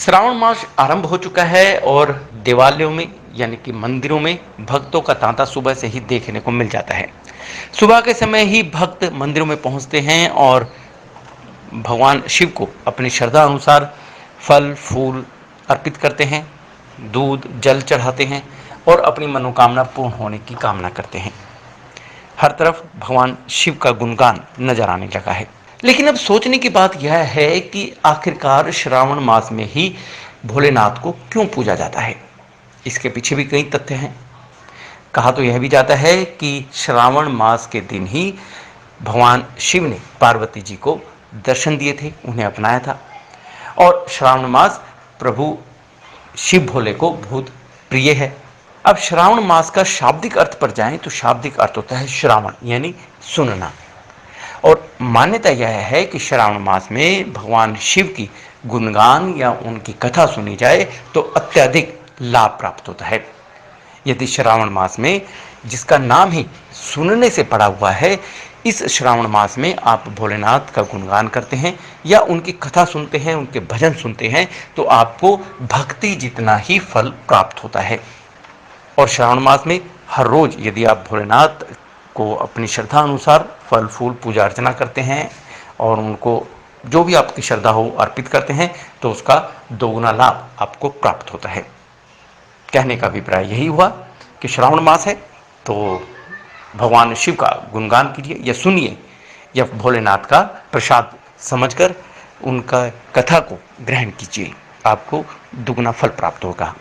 श्रावण मास आरंभ हो चुका है और देवालयों में यानी कि मंदिरों में भक्तों का तांता सुबह से ही देखने को मिल जाता है। सुबह के समय ही भक्त मंदिरों में पहुंचते हैं और भगवान शिव को अपनी श्रद्धा अनुसार फल फूल अर्पित करते हैं, दूध जल चढ़ाते हैं और अपनी मनोकामना पूर्ण होने की कामना करते हैं। हर तरफ भगवान शिव का गुणगान नजर आने लगा है। लेकिन अब सोचने की बात यह है कि आखिरकार श्रावण मास में ही भोलेनाथ को क्यों पूजा जाता है। इसके पीछे भी कई तथ्य हैं। कहा तो यह भी जाता है कि श्रावण मास के दिन ही भगवान शिव ने पार्वती जी को दर्शन दिए थे, उन्हें अपनाया था। और श्रावण मास प्रभु शिव भोले को बहुत प्रिय है। अब श्रावण मास का शाब्दिक अर्थ पर जाएं तो शाब्दिक अर्थ होता है श्रावण यानी सुनना। और मान्यता यह है कि श्रावण मास में भगवान शिव की गुणगान या उनकी कथा सुनी जाए तो अत्यधिक लाभ प्राप्त होता है। यदि श्रावण मास में जिसका नाम ही सुनने से पड़ा हुआ है, इस श्रावण मास में आप भोलेनाथ का गुणगान करते हैं या उनकी कथा सुनते हैं, उनके भजन सुनते हैं, तो आपको भक्ति जितना ही फल प्राप्त होता है। और श्रावण मास में हर रोज यदि आप भोलेनाथ को अपनी श्रद्धा अनुसार फल फूल पूजा अर्चना करते हैं और उनको जो भी आपकी श्रद्धा हो अर्पित करते हैं, तो उसका दोगुना लाभ आपको प्राप्त होता है। कहने का अभिप्राय यही हुआ कि श्रावण मास है तो भगवान शिव का गुणगान कीजिए या सुनिए या भोलेनाथ का प्रसाद समझकर उनका कथा को ग्रहण कीजिए, आपको दुगना फल प्राप्त होगा।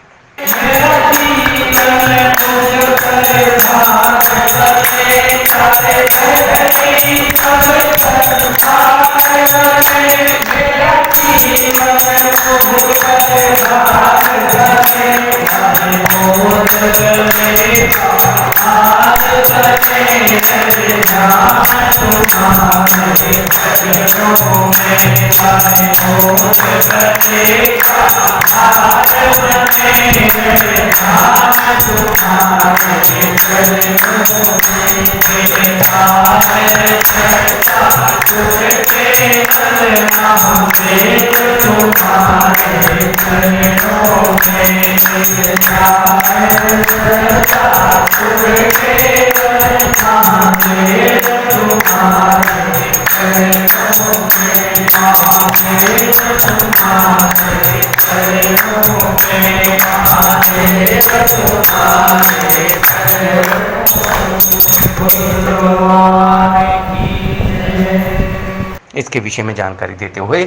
इसके विषय में जानकारी देते हुए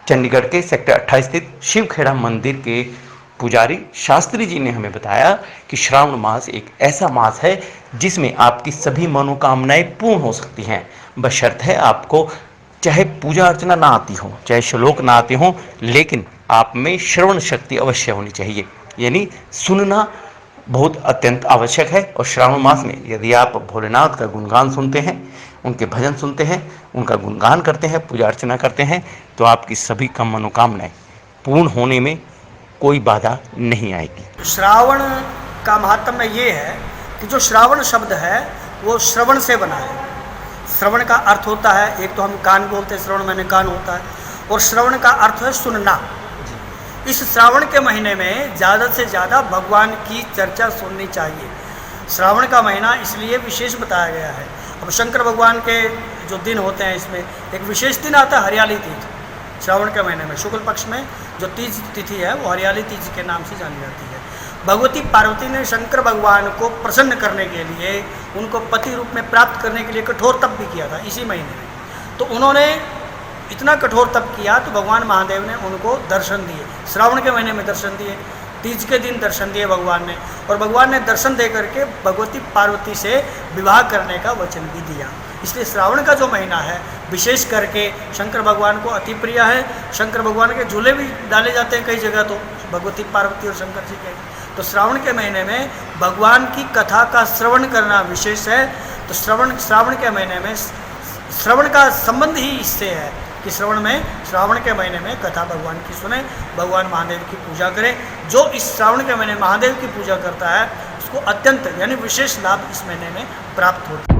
चंडीगढ़ के सेक्टर 28 स्थित शिवखेड़ा मंदिर के पुजारी शास्त्री जी ने हमें बताया कि श्रावण मास एक ऐसा मास है जिसमें आपकी सभी मनोकामनाएं पूर्ण हो सकती हैं, बशर्ते आपको चाहे पूजा अर्चना ना आती हो, चाहे श्लोक ना आते हो, लेकिन आप में श्रवण शक्ति अवश्य होनी चाहिए, यानी सुनना बहुत अत्यंत आवश्यक है। और श्रावण मास में यदि आप भोलेनाथ का गुणगान सुनते हैं, उनके भजन सुनते हैं, उनका गुणगान करते हैं, पूजा अर्चना करते हैं, तो आपकी सभी कम मनोकामनाएं पूर्ण होने में कोई बाधा नहीं आएगी। श्रावण का महात्म्य ये है कि जो श्रावण शब्द है वो श्रवण से बना है। श्रवण का अर्थ होता है, एक तो हम कान बोलते हैं, श्रवण मैंने कान होता है, और श्रवण का अर्थ है सुनना। इस श्रावण के महीने में ज़्यादा से ज़्यादा भगवान की चर्चा सुननी चाहिए। श्रावण का महीना इसलिए विशेष बताया गया है। अब शंकर भगवान के जो दिन होते हैं, इसमें एक विशेष दिन आता है हरियाली तीज। श्रावण के महीने में शुक्ल पक्ष में जो तीज तिथि है वो हरियाली तीज के नाम से जानी जाती है। भगवती पार्वती ने शंकर भगवान को प्रसन्न करने के लिए, उनको पति रूप में प्राप्त करने के लिए कठोर तप भी किया था इसी महीने में। तो उन्होंने इतना कठोर तप किया तो भगवान महादेव ने उनको दर्शन दिए, श्रावण के महीने में दर्शन दिए, तीज के दिन दर्शन दिए भगवान ने। और भगवान ने दर्शन दे करके भगवती पार्वती से विवाह करने का वचन भी दिया। इसलिए श्रावण का जो महीना है विशेष करके शंकर भगवान को अति प्रिय है। शंकर भगवान के झूले भी डाले जाते हैं कई जगह, तो भगवती पार्वती और शंकर जी के। तो श्रावण के महीने में भगवान की कथा का श्रवण करना विशेष है। तो श्रावण के महीने में श्रवण का संबंध ही इससे है कि श्रावण के महीने में कथा भगवान की सुने, भगवान महादेव की पूजा करें। जो इस श्रावण के महीने महादेव की पूजा करता है उसको अत्यंत यानी विशेष लाभ इस महीने में प्राप्त होता है।